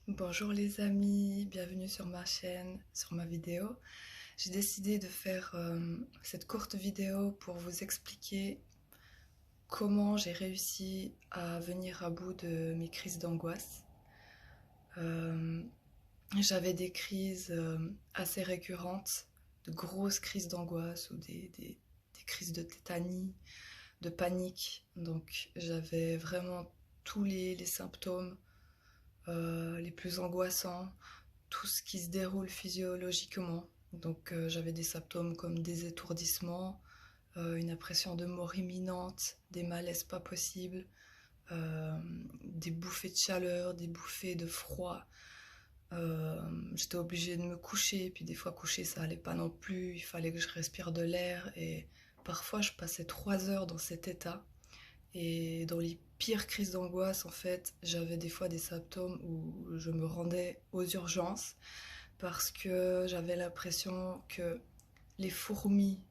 Bonjour les amis, bienvenue sur ma chaîne, sur ma vidéo. J'ai décidé de faire cette courte vidéo pour vous expliquer comment j'ai réussi à venir à bout de mes crises d'angoisse. Euh, J'avais des crises assez récurrentes, de grosses crises d'angoisse ou des crises de tétanie, de panique. Donc j'avais vraiment tous les symptômes les plus angoissants, tout ce qui se déroule physiologiquement. Donc j'avais des symptômes comme des étourdissements, une impression de mort imminente, des malaises pas possibles, euh, des bouffées de chaleur, des bouffées de froid. Euh, J'étais obligée de me coucher, puis des fois coucher ça allait pas non plus, il fallait que je respire de l'air et parfois je passais 3 heures dans cet état. Et dans les pires crises d'angoisse, en fait, j'avais des fois des symptômes où je me rendais aux urgences parce que j'avais l'impression que les fourmis,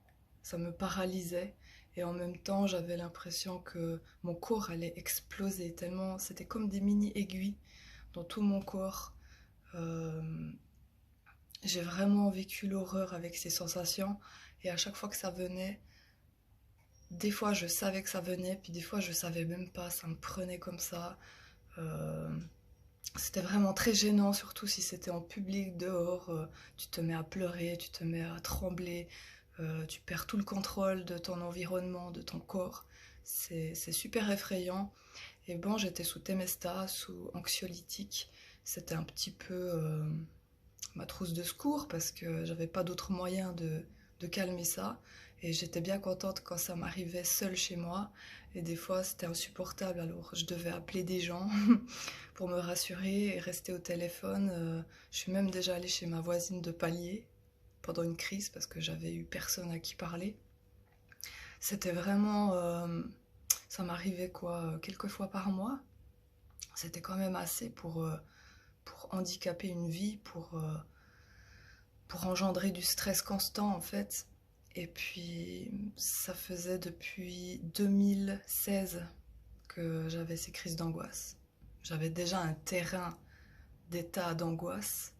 ça me paralysait. Et en même temps, j'avais l'impression que mon corps allait exploser, tellement c'était comme des mini-aiguilles dans tout mon corps. Euh, j'ai vraiment vécu l'horreur avec ces sensations. Et à chaque fois que ça venait, des fois je savais que ça venait, puis des fois je savais même pas, ça me prenait comme ça. Euh, C'était vraiment très gênant, surtout si c'était en public, dehors. Tu te mets à pleurer, tu te mets à trembler, tu perds tout le contrôle de ton environnement, de ton corps. C'est super effrayant. Et bon, j'étais sous Temesta, sous anxiolytique. C'était un petit peu ma trousse de secours parce que j'avais pas d'autre moyen de calmer ça. Et j'étais bien contente quand ça m'arrivait seule chez moi. Et des fois, c'était insupportable. Alors, je devais appeler des gens pour me rassurer et rester au téléphone. Je suis même déjà allée chez ma voisine de palier pendant une crise parce que j'avais eu personne à qui parler. C'était vraiment... ça m'arrivait quoi, quelques fois par mois. C'était quand même assez pour handicaper une vie, pour engendrer du stress constant en fait. Et puis ça faisait depuis 2016 que j'avais ces crises d'angoisse. J'avais déjà un terrain d'état d'angoisse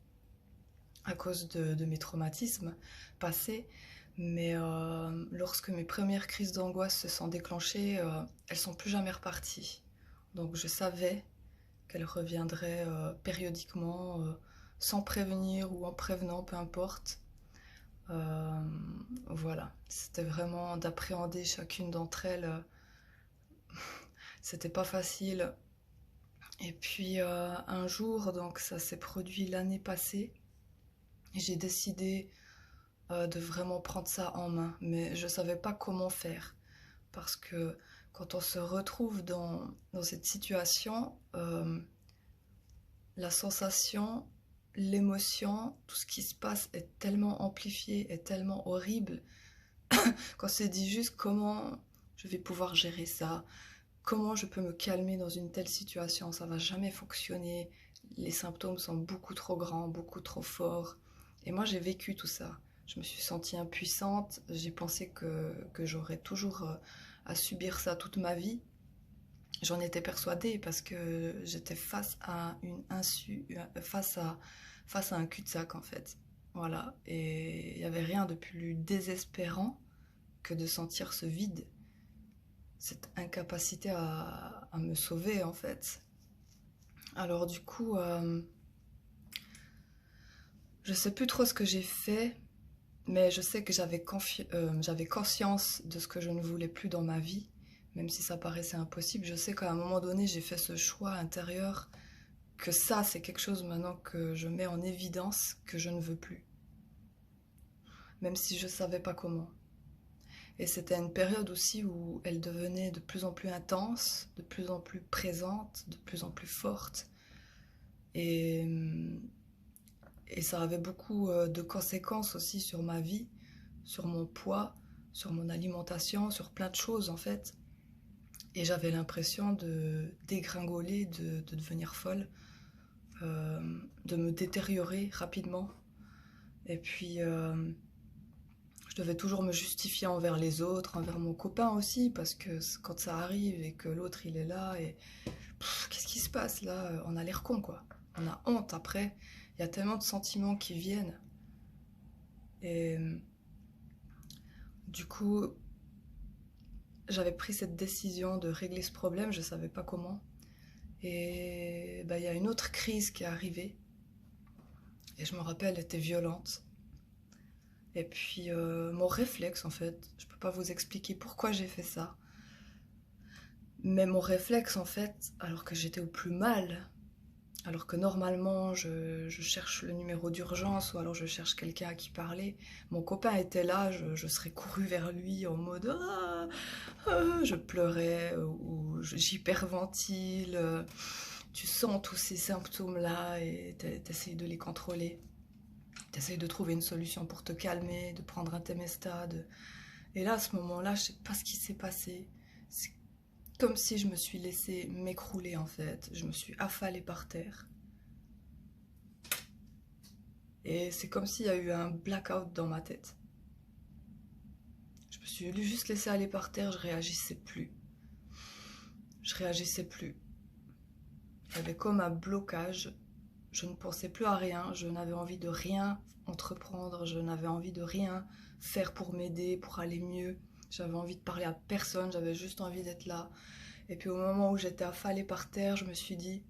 à cause de mes traumatismes passés. Mais lorsque mes premières crises d'angoisse se sont déclenchées, elles sont plus jamais reparties. Donc je savais qu'elles reviendraient périodiquement, sans prévenir ou en prévenant, peu importe. Euh, voilà, c'était vraiment d'appréhender chacune d'entre elles. C'était pas facile. Et puis un jour, donc ça s'est produit l'année passée, et j'ai décidé de vraiment prendre ça en main. Mais je savais pas comment faire. Parce que quand on se retrouve dans cette situation, la sensation, l'émotion, tout ce qui se passe est tellement amplifié, est tellement horrible qu'on se dit juste comment je vais pouvoir gérer ça, comment je peux me calmer dans une telle situation, ça va jamais fonctionner, les symptômes sont beaucoup trop grands, beaucoup trop forts. Et moi j'ai vécu tout ça, je me suis sentie impuissante, j'ai pensé que j'aurais toujours à subir ça toute ma vie. J'en étais persuadée parce que j'étais face à face à un cul-de-sac en fait. Voilà, et il n'y avait rien de plus désespérant que de sentir ce vide, cette incapacité à me sauver en fait. Alors du coup, je sais plus trop ce que j'ai fait, mais je sais que j'avais conscience de ce que je ne voulais plus dans ma vie, même si ça paraissait impossible. Je sais qu'à un moment donné, j'ai fait ce choix intérieur que ça, c'est quelque chose maintenant que je mets en évidence que je ne veux plus, même si je savais pas comment. Et c'était une période aussi où elle devenait de plus en plus intense, de plus en plus présente, de plus en plus forte. Et, et ça avait beaucoup de conséquences aussi sur ma vie, sur mon poids, sur mon alimentation, sur plein de choses en fait. Et j'avais l'impression de dégringoler, de devenir folle, de me détériorer rapidement. Et puis, je devais toujours me justifier envers les autres, envers mon copain aussi, parce que quand ça arrive et que l'autre il est là, et qu'est-ce qui se passe là? On a l'air con quoi. on a honte après. Il y a tellement de sentiments qui viennent. Et du coup, j'avais pris cette décision de régler ce problème, je ne savais pas comment. Et bah, il y a une autre crise qui est arrivée. Et je me rappelle, elle était violente. Et puis, mon réflexe, en fait, je ne peux pas vous expliquer pourquoi j'ai fait ça. Mais mon réflexe, en fait, alors que j'étais au plus mal, alors que normalement, je cherche le numéro d'urgence ou alors je cherche quelqu'un à qui parler, mon copain était là, je serais courue vers lui en mode ah, ah, je pleurais ou j'hyperventile. Tu sens tous ces symptômes-là et t'essayes de les contrôler. T'essayes de trouver une solution pour te calmer, de prendre un Temesta. Et là, à ce moment-là, je sais pas ce qui s'est passé. C'est comme si je me suis laissée m'écrouler en fait. Je me suis affalée par terre. Et c'est comme s'il y a eu un blackout dans ma tête. Je me suis juste laissée aller par terre, je réagissais plus. Je réagissais plus. Il y avait comme un blocage. Je ne pensais plus à rien. Je n'avais envie de rien entreprendre. Je n'avais envie de rien faire pour m'aider, pour aller mieux. J'avais envie de parler à personne. J'avais juste envie d'être là. Et puis au moment où j'étais affalée par terre, je me suis dit,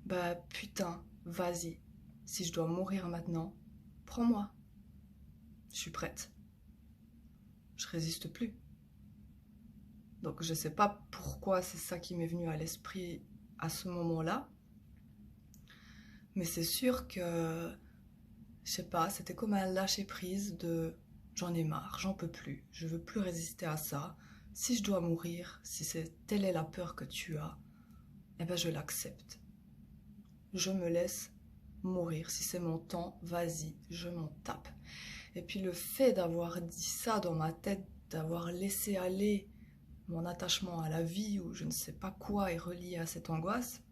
bah putain, vas-y. Si je dois mourir maintenant, prends-moi. Je suis prête. Je résiste plus. Donc je sais pas pourquoi c'est ça qui m'est venu à l'esprit à ce moment-là. Mais c'est sûr que, je sais pas, c'était comme un lâcher-prise de j'en ai marre, j'en peux plus, je veux plus résister à ça. Si je dois mourir, si telle est la peur que tu as, eh ben je l'accepte. Je me laisse mourir. Si c'est mon temps, vas-y, je m'en tape. Et puis le fait d'avoir dit ça dans ma tête, d'avoir laissé aller mon attachement à la vie ou je ne sais pas quoi est relié à cette angoisse,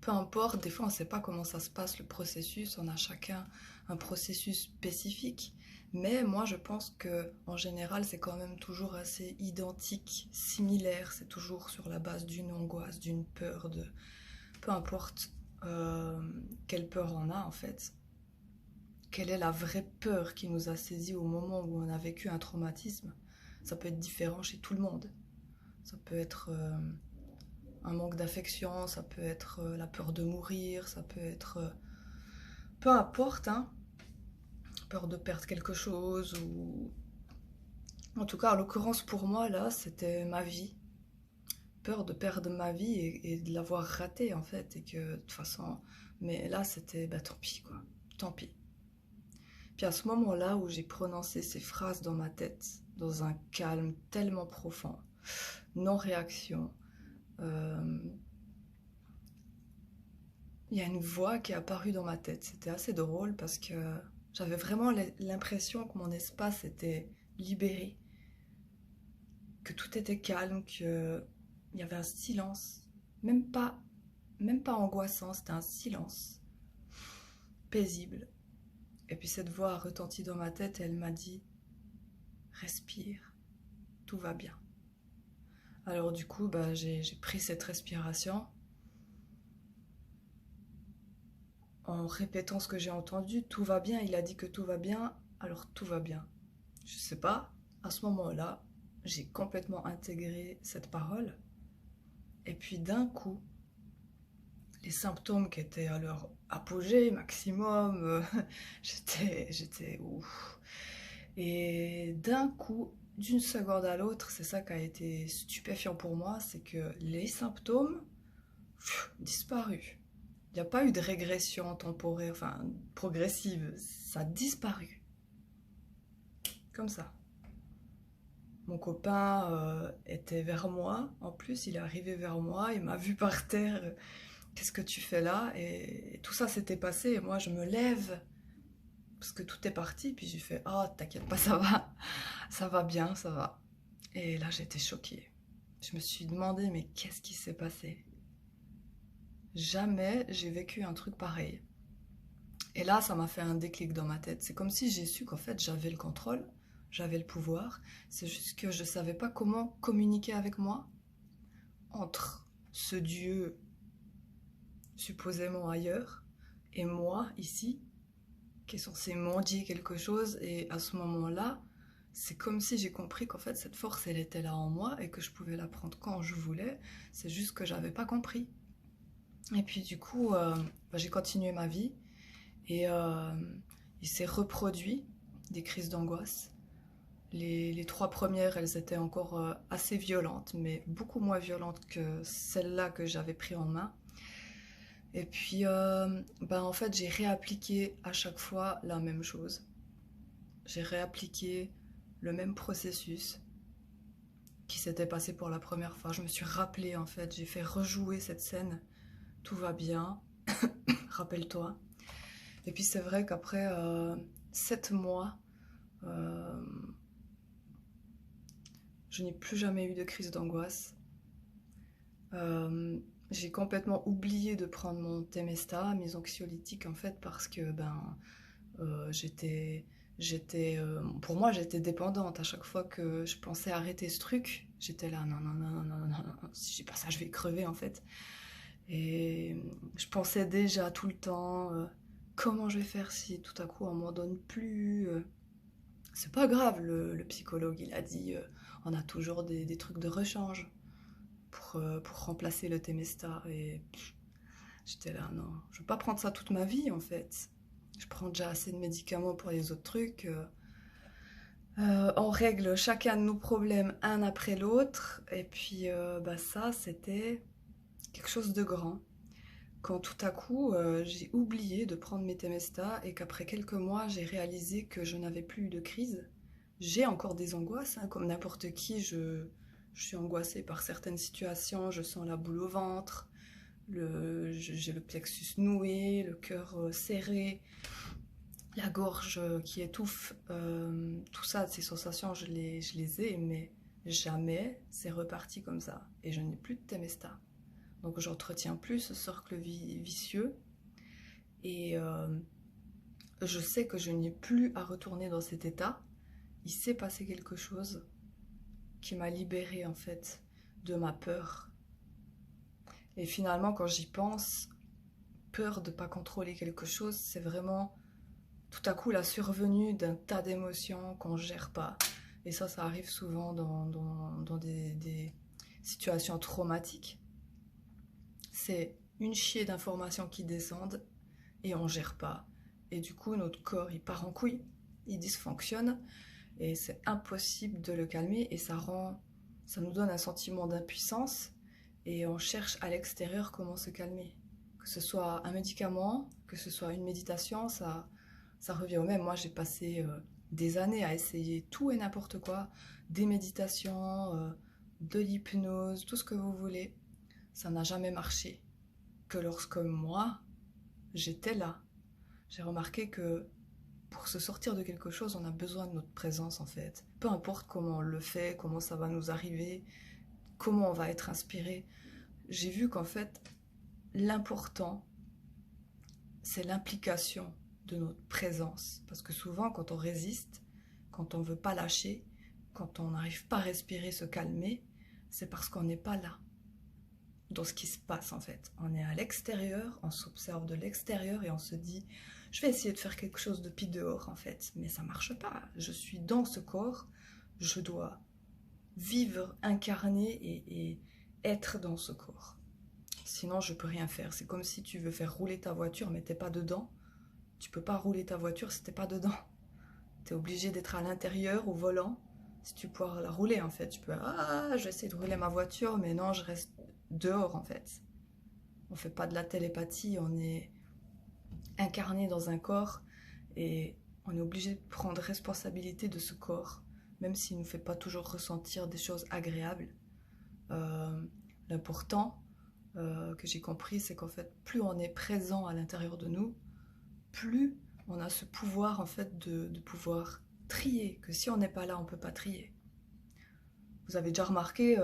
peu importe, des fois on ne sait pas comment ça se passe le processus, on a chacun un processus spécifique, mais moi je pense que en général c'est quand même toujours assez identique, similaire, c'est toujours sur la base d'une angoisse, d'une peur, de peu importe quelle peur on a en fait, quelle est la vraie peur qui nous a saisis au moment où on a vécu un traumatisme, ça peut être différent chez tout le monde, ça peut être un manque d'affection, ça peut être la peur de mourir, ça peut être peu importe, hein, peur de perdre quelque chose ou en tout cas en l'occurrence pour moi là c'était ma vie, peur de perdre ma vie et de l'avoir ratée en fait et que de toute façon, mais là c'était bah tant pis quoi, tant pis. Puis à ce moment-là où j'ai prononcé ces phrases dans ma tête, dans un calme tellement profond, non réaction, il y a une voix qui est apparue dans ma tête. C'était assez drôle parce que j'avais vraiment l'impression que mon espace était libéré, que tout était calme, qu'il y avait un silence, même pas angoissant, c'était un silence paisible. Et puis cette voix a retenti dans ma tête et elle m'a dit « Respire, tout va bien ». Alors du coup, bah, j'ai pris cette respiration en répétant ce que j'ai entendu, tout va bien, il a dit que tout va bien, alors tout va bien. Je sais pas, à ce moment-là, j'ai complètement intégré cette parole. Et puis d'un coup, les symptômes qui étaient à leur apogée, maximum, j'étais ouf. Et d'un coup, d'une seconde à l'autre, c'est ça qui a été stupéfiant pour moi, c'est que les symptômes, disparus. Il n'y a pas eu de régression temporaire, enfin progressive, ça a disparu. Comme ça. Mon copain était vers moi, en plus il est arrivé vers moi, il m'a vu par terre, qu'est-ce que tu fais là? Et tout ça s'était passé et moi je me lève, parce que tout est parti, puis j'ai fait, oh t'inquiète pas, ça va bien, ça va. Et là j'étais choquée. Je me suis demandé, mais qu'est-ce qui s'est passé? Jamais j'ai vécu un truc pareil. Et là, ça m'a fait un déclic dans ma tête. C'est comme si j'ai su qu'en fait, j'avais le contrôle, j'avais le pouvoir. C'est juste que je ne savais pas comment communiquer avec moi entre ce Dieu supposément ailleurs, et moi, ici, qui est censée mendier quelque chose, et à ce moment-là, c'est comme si j'ai compris qu'en fait, cette force, elle était là en moi, et que je pouvais la prendre quand je voulais, c'est juste que j'avais pas compris. Et puis du coup, j'ai continué ma vie, et il s'est reproduit des crises d'angoisse. Les 3 premières, elles étaient encore assez violentes, mais beaucoup moins violentes que celle-là que j'avais pris en main. Et puis, en fait, j'ai réappliqué à chaque fois la même chose. J'ai réappliqué le même processus qui s'était passé pour la première fois. Je me suis rappelé, en fait, j'ai fait rejouer cette scène. Tout va bien, rappelle-toi. Et puis c'est vrai qu'après 7 mois, euh, je n'ai plus jamais eu de crise d'angoisse. Euh, j'ai complètement oublié de prendre mon Temesta, mes anxiolytiques en fait, parce que pour moi j'étais dépendante. À chaque fois que je pensais arrêter ce truc, j'étais là non non non non non non, non. Si j'ai pas ça je vais crever en fait. Et je pensais déjà tout le temps comment je vais faire si tout à coup on m'en donne plus. C'est pas grave, le psychologue il a dit on a toujours des trucs de rechange pour remplacer le Temesta. Et j'étais là, non, je veux pas prendre ça toute ma vie en fait. Je prends déjà assez de médicaments pour les autres trucs. On règle chacun de nos problèmes un après l'autre. Et puis ça, c'était quelque chose de grand. Quand tout à coup, j'ai oublié de prendre mes Temesta et qu'après quelques mois, j'ai réalisé que je n'avais plus eu de crise. J'ai encore des angoisses, hein, comme n'importe qui, je suis angoissée par certaines situations, je sens la boule au ventre, j'ai le plexus noué, le cœur serré, la gorge qui étouffe, tout ça, ces sensations, je les ai, mais jamais c'est reparti comme ça. Et je n'ai plus de Temesta. Donc j'entretiens plus ce cercle vicieux et je sais que je n'ai plus à retourner dans cet état. Il s'est passé quelque chose qui m'a libérée en fait de ma peur. Et finalement quand j'y pense, peur de ne pas contrôler quelque chose, c'est vraiment tout à coup la survenue d'un tas d'émotions qu'on ne gère pas. Et ça arrive souvent dans des situations traumatiques. C'est une chier d'informations qui descendent et on gère pas. Et du coup, notre corps, il part en couille, il dysfonctionne et c'est impossible de le calmer et ça nous donne un sentiment d'impuissance et on cherche à l'extérieur comment se calmer. Que ce soit un médicament, que ce soit une méditation, ça revient au même. Moi, j'ai passé des années à essayer tout et n'importe quoi, des méditations, de l'hypnose, tout ce que vous voulez. Ça n'a jamais marché. Que lorsque moi, j'étais là, j'ai remarqué que pour se sortir de quelque chose, on a besoin de notre présence en fait. Peu importe comment on le fait, comment ça va nous arriver, comment on va être inspiré. J'ai vu qu'en fait, l'important, c'est l'implication de notre présence. Parce que souvent, quand on résiste, quand on ne veut pas lâcher, quand on n'arrive pas à respirer, se calmer, c'est parce qu'on n'est pas là, dans ce qui se passe en fait. On est à l'extérieur, on s'observe de l'extérieur et on se dit je vais essayer de faire quelque chose depuis dehors en fait, mais ça marche pas. Je suis dans ce corps, je dois vivre, incarner et être dans ce corps. Sinon je peux rien faire. C'est comme si tu veux faire rouler ta voiture mais t'es pas dedans. Tu peux pas rouler ta voiture si t'es pas dedans. T'es obligé d'être à l'intérieur au volant si tu peux la rouler en fait. Tu peux je vais essayer de rouler ma voiture mais non je reste dehors en fait. On fait pas de la télépathie, on est incarné dans un corps et on est obligé de prendre responsabilité de ce corps, même s'il ne nous fait pas toujours ressentir des choses agréables. L'important que j'ai compris, c'est qu'en fait, plus on est présent à l'intérieur de nous, plus on a ce pouvoir en fait de pouvoir trier, que si on n'est pas là, on peut pas trier. Vous avez déjà remarqué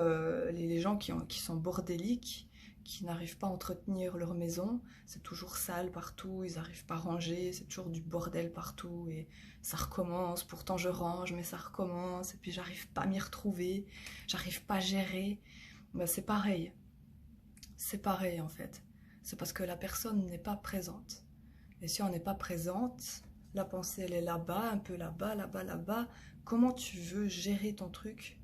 les gens qui sont bordéliques, qui n'arrivent pas à entretenir leur maison, c'est toujours sale partout, ils n'arrivent pas à ranger, c'est toujours du bordel partout et ça recommence, pourtant je range mais ça recommence et puis j'arrive pas à m'y retrouver, j'arrive pas à gérer. C'est pareil en fait. c'est parce que la personne n'est pas présente. Et si on n'est pas présente, la pensée elle est là-bas, un peu là-bas, là-bas, là-bas. Comment tu veux gérer ton truc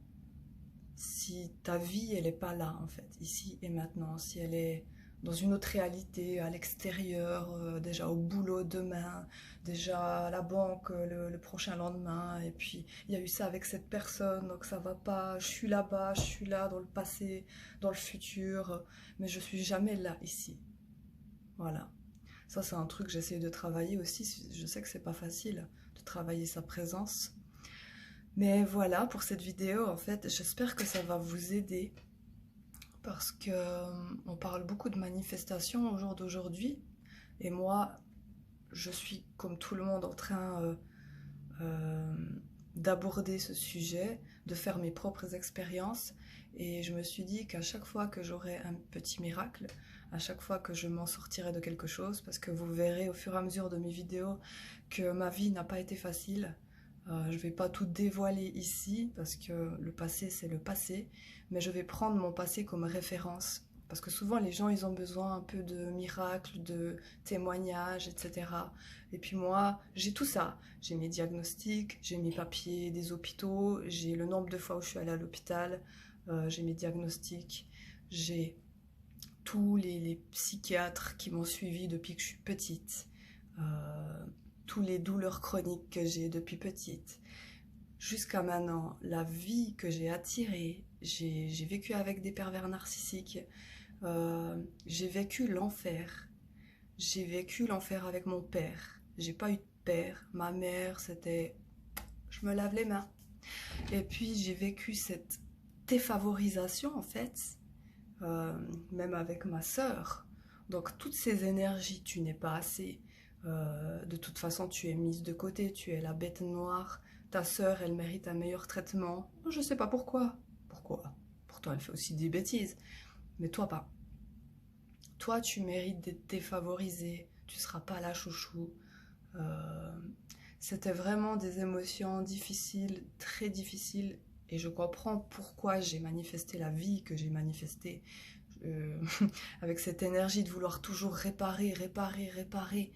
si ta vie elle n'est pas là en fait, ici et maintenant, si elle est dans une autre réalité, à l'extérieur, déjà au boulot demain, déjà à la banque le prochain lendemain, et puis il y a eu ça avec cette personne, donc ça va pas, je suis là-bas, je suis là dans le passé, dans le futur, mais je suis jamais là ici. Voilà. Ça c'est un truc que j'essaie de travailler aussi, je sais que c'est pas facile de travailler sa présence. Mais voilà, pour cette vidéo, en fait, j'espère que ça va vous aider parce que on parle beaucoup de manifestations au jour d'aujourd'hui et moi, je suis comme tout le monde en train euh, d'aborder ce sujet, de faire mes propres expériences et je me suis dit qu'à chaque fois que j'aurai un petit miracle, à chaque fois que je m'en sortirai de quelque chose, parce que vous verrez au fur et à mesure de mes vidéos que ma vie n'a pas été facile. Je ne vais pas tout dévoiler ici parce que le passé c'est le passé, mais je vais prendre mon passé comme référence. Parce que souvent les gens ils ont besoin un peu de miracles, de témoignages, etc. Et puis moi j'ai tout ça. J'ai mes diagnostics, j'ai mes papiers des hôpitaux, j'ai le nombre de fois où je suis allée à l'hôpital, j'ai mes diagnostics, j'ai tous les psychiatres qui m'ont suivi depuis que je suis petite. Euh, tous les douleurs chroniques que j'ai depuis petite. Jusqu'à maintenant, la vie que j'ai attirée, j'ai vécu avec des pervers narcissiques, j'ai vécu l'enfer. J'ai vécu l'enfer avec mon père. J'ai pas eu de père. Ma mère, c'était... Je me lave les mains. Et puis j'ai vécu cette défavorisation en fait, même avec ma sœur. Donc toutes ces énergies, tu n'es pas assez. De toute façon, tu es mise de côté, tu es la bête noire. Ta sœur, elle mérite un meilleur traitement. Je sais pas pourquoi. Pourquoi? Pourtant, elle fait aussi des bêtises. Mais toi, pas. Toi, tu mérites d'être défavorisé. Tu seras pas la chouchou. Euh, C'était vraiment des émotions difficiles, très difficiles. Et je comprends pourquoi j'ai manifesté la vie que j'ai manifestée. Euh, avec cette énergie de vouloir toujours réparer, réparer, réparer.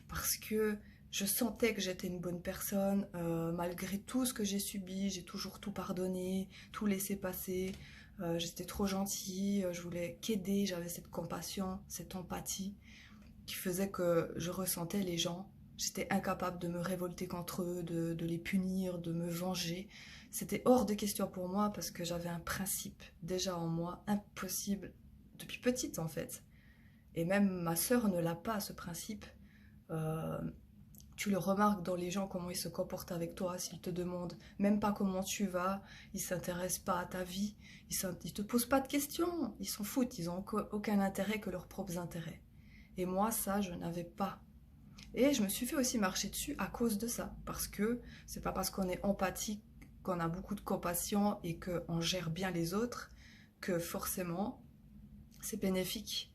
Parce que je sentais que j'étais une bonne personne. Malgré tout ce que j'ai subi, j'ai toujours tout pardonné, tout laissé passer. J'étais trop gentille, je voulais qu'aider, j'avais cette compassion, cette empathie qui faisait que je ressentais les gens. J'étais incapable de me révolter contre eux, de les punir, de me venger. C'était hors de question pour moi parce que j'avais un principe déjà en moi, impossible, depuis petite en fait. Et même ma sœur ne l'a pas, ce principe. Euh, Tu le remarques dans les gens, comment ils se comportent avec toi, s'ils te demandent même pas comment tu vas, ils s'intéressent pas à ta vie, ils te posent pas de questions, ils s'en foutent, ils ont aucun intérêt que leurs propres intérêts. Et moi, ça, je n'avais pas. Et je me suis fait aussi marcher dessus à cause de ça, parce que c'est pas parce qu'on est empathique, qu'on a beaucoup de compassion et qu'on gère bien les autres, que forcément c'est bénéfique.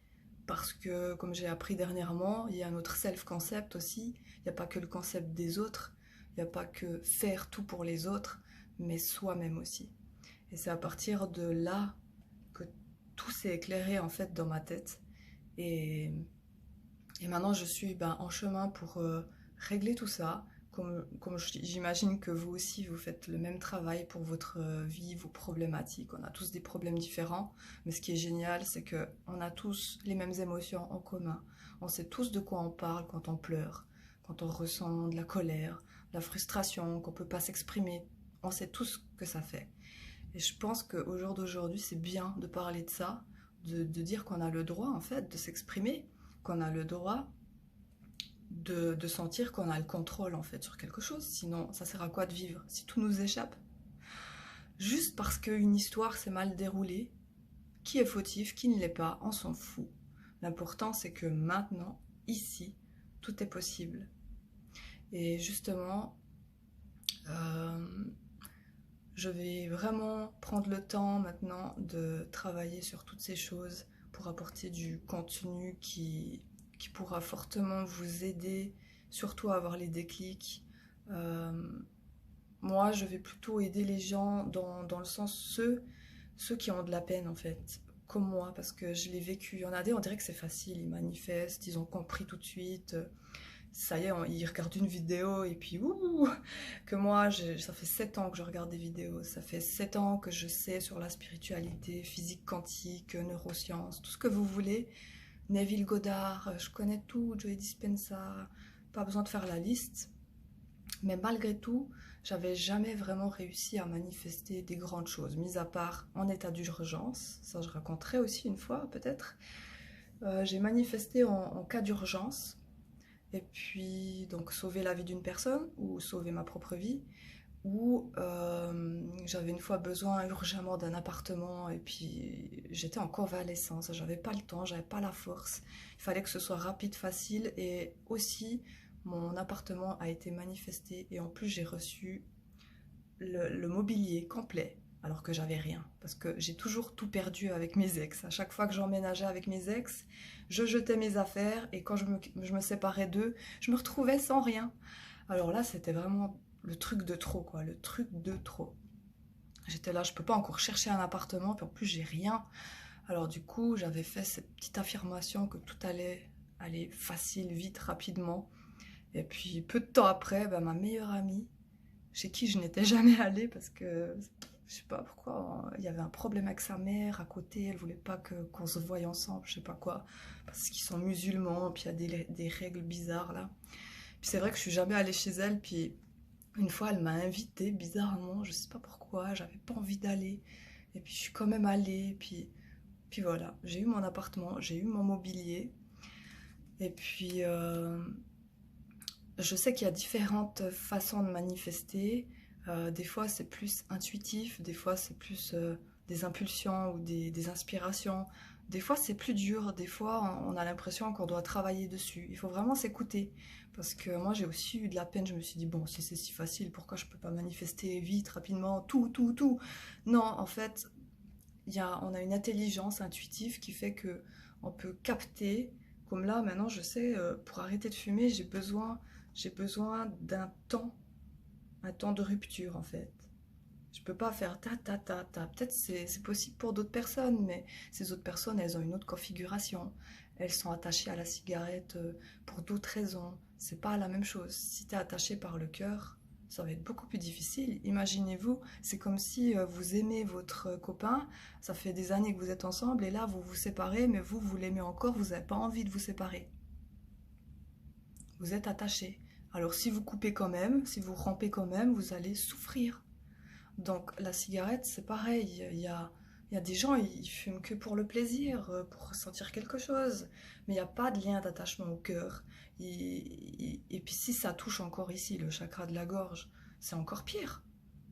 Parce que, comme j'ai appris dernièrement, il y a un autre self-concept aussi. Il n'y a pas que le concept des autres. Il n'y a pas que faire tout pour les autres, mais soi-même aussi. Et c'est à partir de là que tout s'est éclairé en fait dans ma tête. Et, et maintenant je suis en chemin pour régler tout ça. Comme j'imagine que vous aussi, vous faites le même travail pour votre vie, vos problématiques. On a tous des problèmes différents, mais ce qui est génial, c'est qu'on a tous les mêmes émotions en commun. On sait tous de quoi on parle quand on pleure, quand on ressent de la colère, de la frustration, qu'on ne peut pas s'exprimer. On sait tous ce que ça fait. Et je pense qu'au jour d'aujourd'hui, c'est bien de parler de ça, de dire qu'on a le droit, en fait, de s'exprimer, qu'on a le droit de sentir qu'on a le contrôle en fait sur quelque chose. Sinon, ça sert à quoi de vivre si tout nous échappe? Juste parce qu'une histoire s'est mal déroulée, qui est fautif, qui ne l'est pas, on s'en fout. L'important c'est que maintenant, ici, tout est possible. Et justement, euh, je vais vraiment prendre le temps maintenant de travailler sur toutes ces choses pour apporter du contenu qui pourra fortement vous aider, surtout à avoir les déclics. Euh, Moi, je vais plutôt aider les gens dans le sens ceux qui ont de la peine en fait. comme moi, parce que je l'ai vécu. Il y en a des, on dirait que c'est facile, ils manifestent, ils ont compris tout de suite. Ça y est, ils regardent une vidéo et puis ouh, que moi, ça fait 7 ans que je regarde des vidéos, ça fait 7 ans que je sais sur la spiritualité, physique quantique, neurosciences, tout ce que vous voulez. Neville Goddard, je connais tout, Joe Dispenza, pas besoin de faire la liste. Mais malgré tout, j'avais jamais vraiment réussi à manifester des grandes choses, mis à part en état d'urgence, ça je raconterai aussi une fois peut-être. J'ai manifesté en cas d'urgence, et puis donc sauver la vie d'une personne, ou sauver ma propre vie, ou j'avais une fois besoin urgemment d'un appartement, et puis j'étais en convalescence, j'avais pas le temps, j'avais pas la force, il fallait que ce soit rapide, facile, et aussi mon appartement a été manifesté, et en plus j'ai reçu le mobilier complet, alors que j'avais rien. Parce que j'ai toujours tout perdu avec mes ex. À chaque fois que j'emménageais avec mes ex, je jetais mes affaires et quand je me séparais d'eux, je me retrouvais sans rien. Alors là, c'était vraiment le truc de trop, quoi. Le truc de trop. J'étais là, je peux pas encore chercher un appartement, puis en plus j'ai rien. Alors du coup, j'avais fait cette petite affirmation que tout allait aller facile, vite, rapidement. Et puis peu de temps après, ma meilleure amie, chez qui je n'étais jamais allée parce que je sais pas pourquoi, il y avait un problème avec sa mère à côté, elle voulait pas qu'on se voie ensemble, je sais pas quoi, parce qu'ils sont musulmans, puis il y a des règles bizarres là. Puis c'est vrai que je suis jamais allée chez elle, puis une fois elle m'a invitée bizarrement, je sais pas pourquoi, j'avais pas envie d'aller, et puis je suis quand même allée, puis voilà, j'ai eu mon appartement, j'ai eu mon mobilier, et puis je sais qu'il y a différentes façons de manifester. Des fois, c'est plus intuitif, des fois, c'est plus des impulsions ou des inspirations. Des fois, c'est plus dur, des fois, on a l'impression qu'on doit travailler dessus. Il faut vraiment s'écouter. Parce que moi, j'ai aussi eu de la peine. Je me suis dit, bon, si c'est si facile, pourquoi je peux pas manifester vite, rapidement, tout? Non, en fait, on a une intelligence intuitive qui fait que on peut capter. Comme là, maintenant, je sais, pour arrêter de fumer, j'ai besoin d'un temps, un temps de rupture en fait. Je peux pas faire ta. Peut-être c'est possible pour d'autres personnes, mais ces autres personnes, elles ont une autre configuration. Elles sont attachées à la cigarette pour d'autres raisons. C'est pas la même chose. Si tu es attaché par le cœur, ça va être beaucoup plus difficile. Imaginez-vous, c'est comme si vous aimez votre copain, ça fait des années que vous êtes ensemble, et là vous vous séparez, mais vous l'aimez encore, vous n'avez pas envie de vous séparer. Vous êtes attaché. Alors si vous coupez quand même, si vous rampez quand même, vous allez souffrir. Donc la cigarette, c'est pareil. Il y a des gens, ils fument que pour le plaisir, pour ressentir quelque chose. Mais il n'y a pas de lien d'attachement au cœur. Et puis si ça touche encore ici, le chakra de la gorge, c'est encore pire.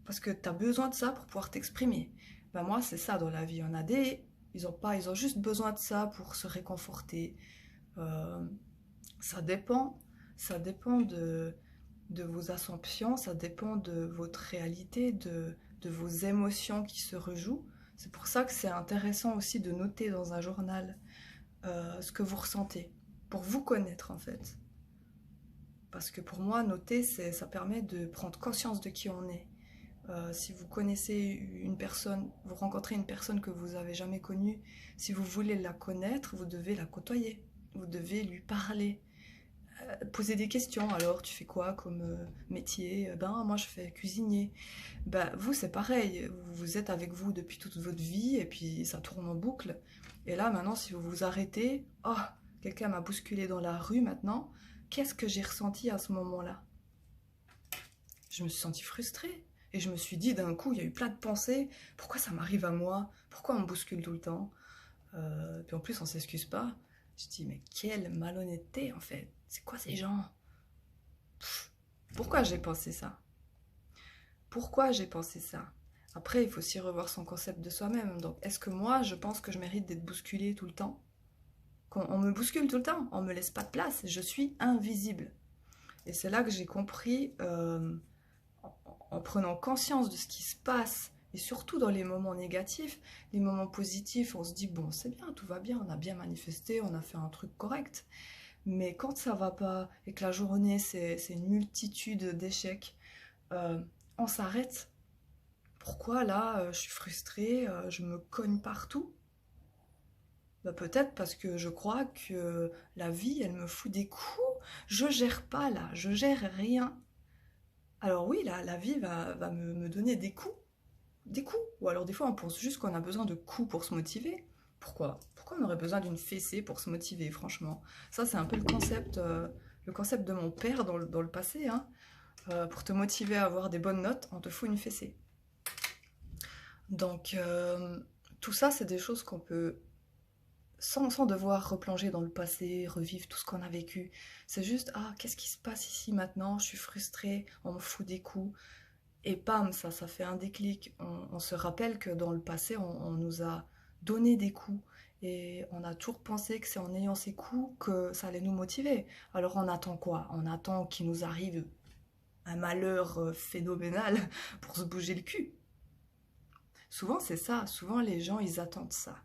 Parce que tu as besoin de ça pour pouvoir t'exprimer. Ben moi, c'est ça dans la vie. Il y en a des, ils ont pas, ils ont juste besoin de ça pour se réconforter. Euh, ça dépend. Ça dépend de vos assumptions, ça dépend de votre réalité, de vos émotions qui se rejouent. C'est pour ça que c'est intéressant aussi de noter dans un journal ce que vous ressentez, pour vous connaître en fait. Parce que pour moi, noter, ça permet de prendre conscience de qui on est. Si vous connaissez une personne, vous rencontrez une personne que vous n'avez jamais connue, si vous voulez la connaître, vous devez la côtoyer, vous devez lui parler, poser des questions. Alors, tu fais quoi comme métier? Ben, moi, je fais cuisinier. Ben, vous, c'est pareil. Vous êtes avec vous depuis toute votre vie et puis ça tourne en boucle. Et là, maintenant, si vous vous arrêtez, oh, quelqu'un m'a bousculé dans la rue maintenant. Qu'est-ce que j'ai ressenti à ce moment-là? Je me suis sentie frustrée. Et je me suis dit d'un coup, il y a eu plein de pensées. Pourquoi ça m'arrive à moi? Pourquoi on me bouscule tout le temps? Puis en plus, on s'excuse pas. Je dis, mais quelle malhonnêteté en fait. C'est quoi ces gens? Pourquoi j'ai pensé ça? Pourquoi j'ai pensé ça? Après, il faut aussi revoir son concept de soi-même. Donc, est-ce que moi, je pense que je mérite d'être bousculée tout le temps? On me bouscule tout le temps, on me laisse pas de place, je suis invisible. Et c'est là que j'ai compris, en prenant conscience de ce qui se passe, et surtout dans les moments négatifs, les moments positifs, on se dit, bon, c'est bien, tout va bien, on a bien manifesté, on a fait un truc correct. Mais quand ça va pas, et que la journée, c'est une multitude d'échecs, euh, on s'arrête. Pourquoi là, je suis frustrée, je me cogne partout? Bah, peut-être parce que je crois que la vie, elle me fout des coups. Je gère pas là, je gère rien. Alors oui, la vie va me donner des coups. Des coups. Ou alors des fois on pense juste qu'on a besoin de coups pour se motiver. Pourquoi? Pourquoi on aurait besoin d'une fessée pour se motiver, franchement? Ça, c'est un peu le concept de mon père dans le passé, hein. Pour te motiver à avoir des bonnes notes, on te fout une fessée. Donc, tout ça, c'est des choses qu'on peut, sans devoir replonger dans le passé, revivre tout ce qu'on a vécu. C'est juste, ah, qu'est-ce qui se passe ici maintenant? Je suis frustrée, on me fout des coups. Et bam, ça fait un déclic. On se rappelle que dans le passé, on nous a donné des coups. Et on a toujours pensé que c'est en ayant ces coups que ça allait nous motiver. Alors on attend quoi? On attend qu'il nous arrive un malheur phénoménal pour se bouger le cul. Souvent c'est ça, souvent les gens ils attendent ça.